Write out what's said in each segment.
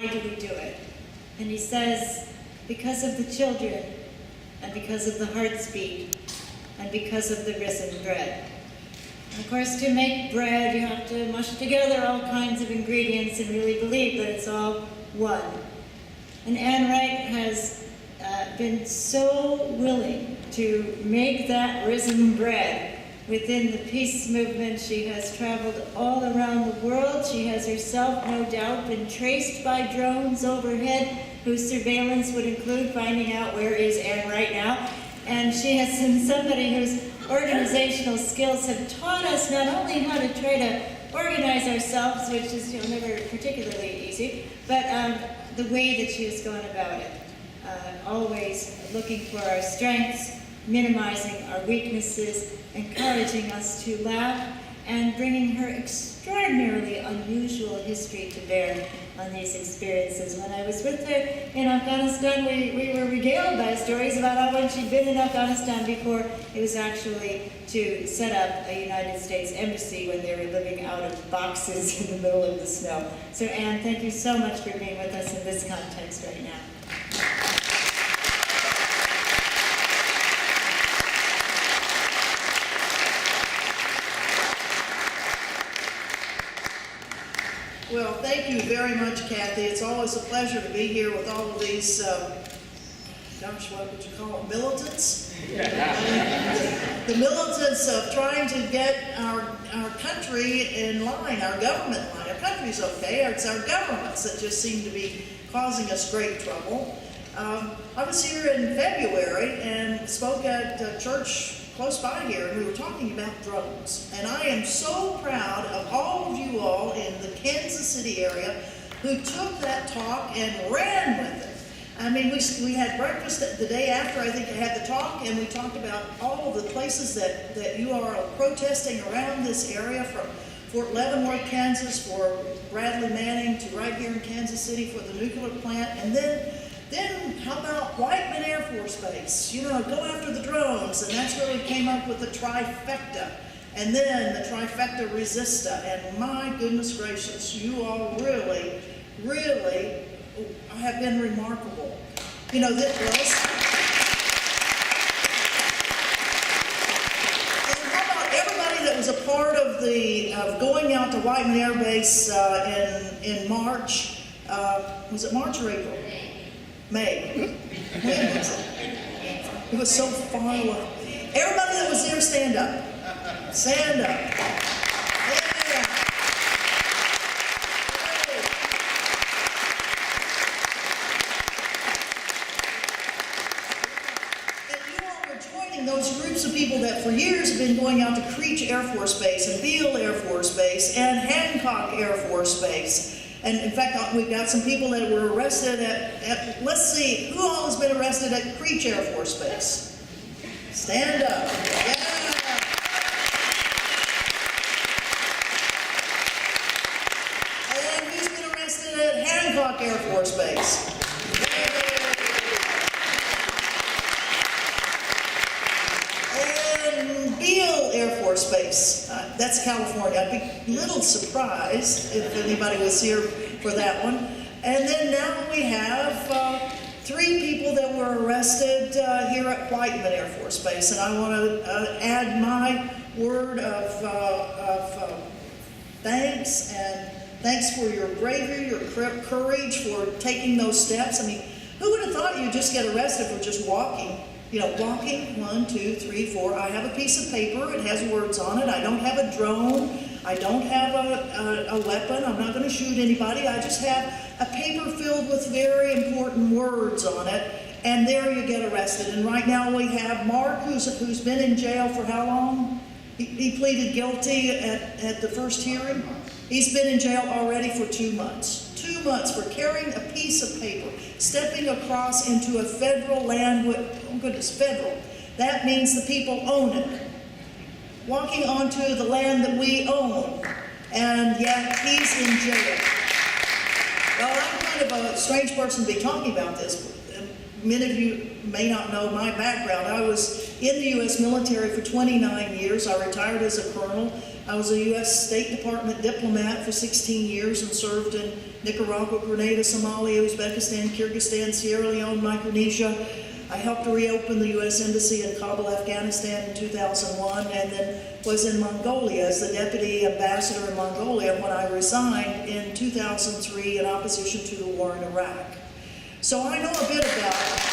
Why do we do it? And he says, because of the children, and because of the heart's beat, and because of the risen bread. And of course, to make bread, you have to mush together all kinds of ingredients and really believe that it's all one. And Anne Wright has been so willing to make that risen bread within the peace movement. She has traveled all around the world. She has herself, no doubt, been traced by drones overhead, whose surveillance would include finding out where is Anne Wright now. And she has been somebody whose organizational skills have taught us not only how to try to organize ourselves, which is never particularly easy, but the way that she has gone about it. Always looking for our strengths, minimizing our weaknesses, encouraging us to laugh, and bringing her extraordinarily unusual history to bear on these experiences. When I was with her in Afghanistan, we were regaled by stories about how when she'd been in Afghanistan before, it was actually to set up a United States embassy when they were living out of boxes in the middle of the snow. So Anne, thank you so much for being with us in this context right now. Well, thank you very much, Kathy. It's always a pleasure to be here with all of these, gosh, what would you call them, militants? The militants of trying to get our country in line, our government line. Our country's okay, it's our governments that just seem to be causing us great trouble. I was here in February and spoke at a church close by here, and we were talking about drones. And I am so proud of all of you all in the Kansas City area who took that talk and ran with it. I mean, we had breakfast the day after, I think, I had the talk, and we talked about all of the places that you are protesting around this area, from Fort Leavenworth, Kansas, for Bradley Manning, to right here in Kansas City for the nuclear plant. And then how about Whiteman Air Force Base? Go after the drones, and that's where we came up with the Trifecta, and then the Trifecta Resista. And my goodness gracious, you all really, really have been remarkable. This was. And how about everybody that was a part of going out to Whiteman Air Base in March? Was it March or April? May. When was it? It was so far away. Everybody that was there, stand up. Stand up. Yeah. And you all were joining those groups of people that for years have been going out to Creech Air Force Base and Beale Air Force Base and Hancock Air Force Base. And in fact, we've got some people that were arrested at let's see, who all has been arrested at Creech Air Force Base? Stand up. Yeah. And who's been arrested at Hancock Air Force Base? And Beale Air Force Base. That's California. I'd be a little surprised if anybody was here for that one. And then now we have 3 people that were arrested here at Whiteman Air Force Base. And I want to add my word of thanks, and thanks for your bravery, your courage for taking those steps. I mean, who would have thought you'd just get arrested for just walking? Walking, 1, 2, 3, 4. I have a piece of paper. It has words on it. I don't have a drone. I don't have a weapon. I'm not going to shoot anybody. I just have a paper filled with very important words on it. And there you get arrested. And right now we have Mark, who's been in jail for how long? He pleaded guilty at the first hearing. He's been in jail already for 2 months. 2 months for carrying a piece of paper, stepping across into a federal land with, oh goodness, federal. That means the people own it. Walking onto the land that we own, and yet he's in jail. Well, I'm kind of a strange person to be talking about this. Many of you may not know my background. I was in the U.S. military for 29 years. I retired as a colonel, I was a U.S. State Department diplomat for 16 years and served in Nicaragua, Grenada, Somalia, Uzbekistan, Kyrgyzstan, Sierra Leone, Micronesia. I helped to reopen the U.S. Embassy in Kabul, Afghanistan in 2001, and then was in Mongolia as the deputy ambassador in Mongolia when I resigned in 2003 in opposition to the war in Iraq. So I know a bit about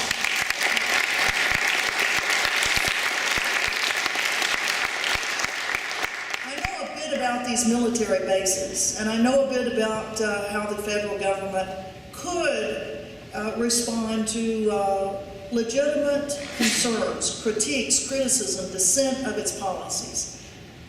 these military bases, and I know a bit about how the federal government could respond to legitimate concerns, critiques, criticism, dissent of its policies.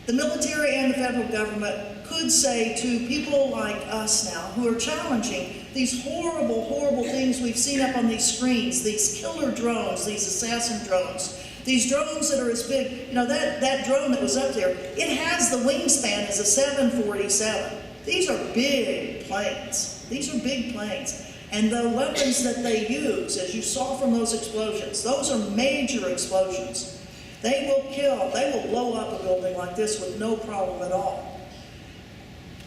The military and the federal government could say to people like us now who are challenging these horrible, horrible things we've seen up on these screens, these killer drones, these assassin drones, these drones that are as big, you know, that drone that was up there, it has the wingspan as a 747. These are big planes. These are big planes. And the weapons that they use, as you saw from those explosions, those are major explosions. They will kill, they will blow up a building like this with no problem at all.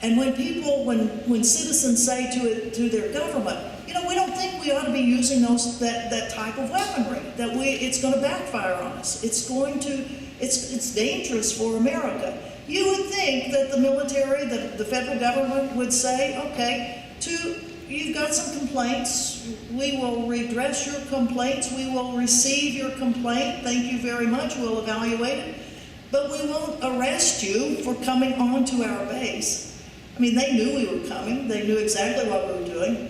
And when citizens say to their government, you know, we don't think we ought to be using that type of weaponry, that it's going to backfire on us. It's dangerous for America. You would think that the military, the federal government would say, okay, you've got some complaints, we will redress your complaints, we will receive your complaint, thank you very much, we'll evaluate it, but we won't arrest you for coming onto our base. I mean, they knew we were coming, they knew exactly what we were doing.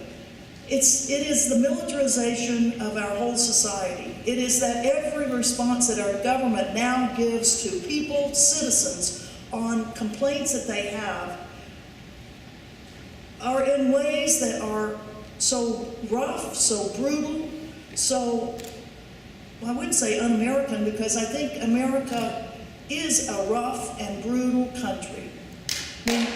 It is the militarization of our whole society. It is that every response that our government now gives to people, citizens, on complaints that they have are in ways that are so rough, so brutal, so, well, I wouldn't say un-American, because I think America is a rough and brutal country. I mean,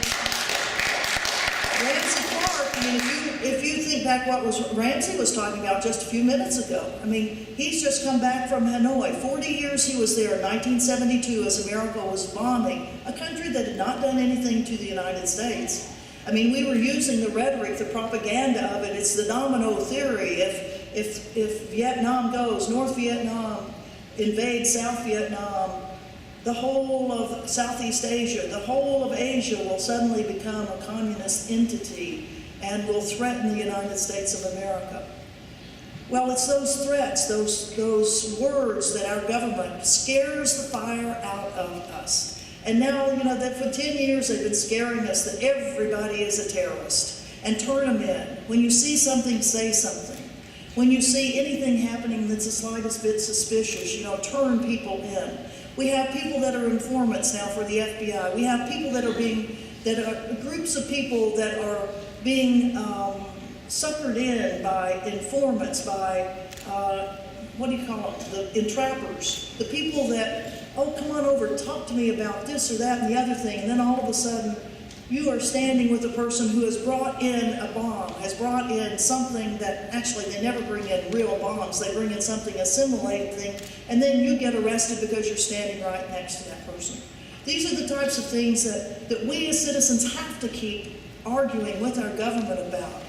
Ramsey Clark, I mean, if you think back what Ramsey was talking about just a few minutes ago, I mean, he's just come back from Hanoi. 40 years he was there in 1972 as America was bombing a country that had not done anything to the United States. I mean, we were using the rhetoric, the propaganda of it. It's the domino theory. If Vietnam goes, North Vietnam invades South Vietnam, the whole of Southeast Asia, the whole of Asia will suddenly become a communist entity and will threaten the United States of America. Well, it's those threats, those words that our government scares the fire out of us. And now, you know, that for 10 years they've been scaring us that everybody is a terrorist and turn them in. When you see something, say something. When you see anything happening that's the slightest bit suspicious, you know, turn people in. We have people that are informants now for the FBI. We have people that are groups of people that are being suckered in by informants, by, what do you call them, the entrappers, the people that, oh, come on over, talk to me about this or that and the other thing, and then all of a sudden you are standing with a person who has brought in a bomb, has brought in something that, actually they never bring in real bombs, they bring in something, a simulated thing, and then you get arrested because you're standing right next to that person. These are the types of things that we as citizens have to keep arguing with our government about.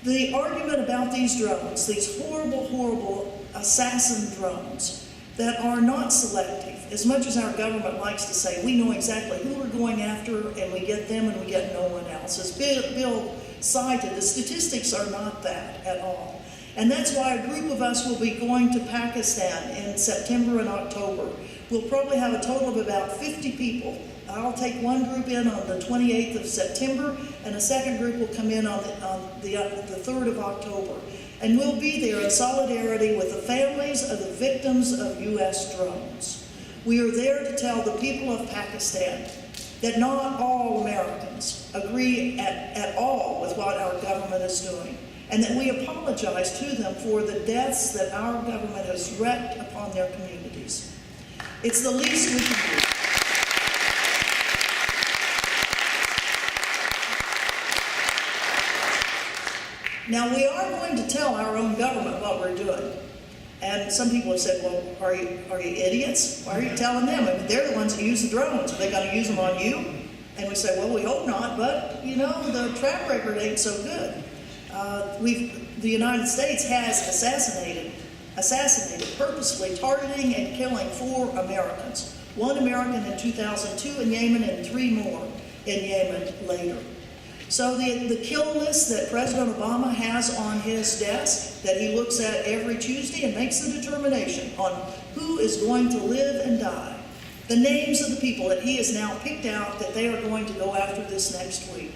The argument about these drones, these horrible, horrible assassin drones that are not selective, as much as our government likes to say, we know exactly who we're going after and we get them and we get no one else. As Bill cited, the statistics are not that at all. And that's why a group of us will be going to Pakistan in September and October. We'll probably have a total of about 50 people. I'll take one group in on the 28th of September, and a second group will come in on the 3rd of October. And we'll be there in solidarity with the families of the victims of U.S. drones. We are there to tell the people of Pakistan that not all Americans agree at all with what our government is doing, and that we apologize to them for the deaths that our government has wreaked upon their communities. It's the least we can do. Now, we are going to tell our own government what we're doing. And some people have said, well, are you idiots? Why are you telling them? I mean, they're the ones that use the drones. Are they going to use them on you? And we say, well, we hope not, but, you know, the track record ain't so good. The United States has assassinated, purposely targeting and killing 4 Americans. 1 American in 2002 in Yemen and 3 more in Yemen later. So the kill list that President Obama has on his desk, that he looks at every Tuesday and makes the determination on who is going to live and die, the names of the people that he has now picked out that they are going to go after this next week.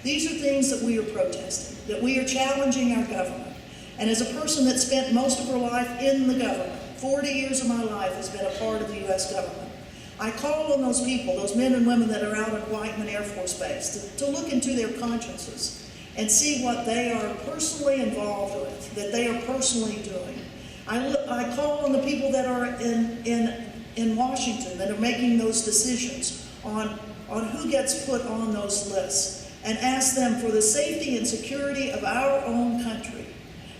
These are things that we are protesting, that we are challenging our government. And as a person that spent most of her life in the government, 40 years of my life has been a part of the U.S. government, I call on those people, those men and women that are out at Whiteman Air Force Base, to look into their consciences and see what they are personally involved with, that they are personally doing. I call on the people that are in Washington that are making those decisions on who gets put on those lists, and ask them for the safety and security of our own country,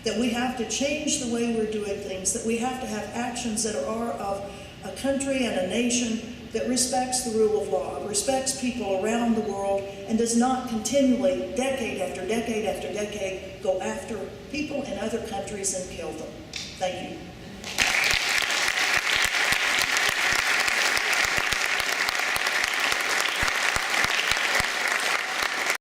that we have to change the way we're doing things, that we have to have actions that are of a country and a nation that respects the rule of law, respects people around the world, and does not continually, decade after decade after decade, go after people in other countries and kill them. Thank you.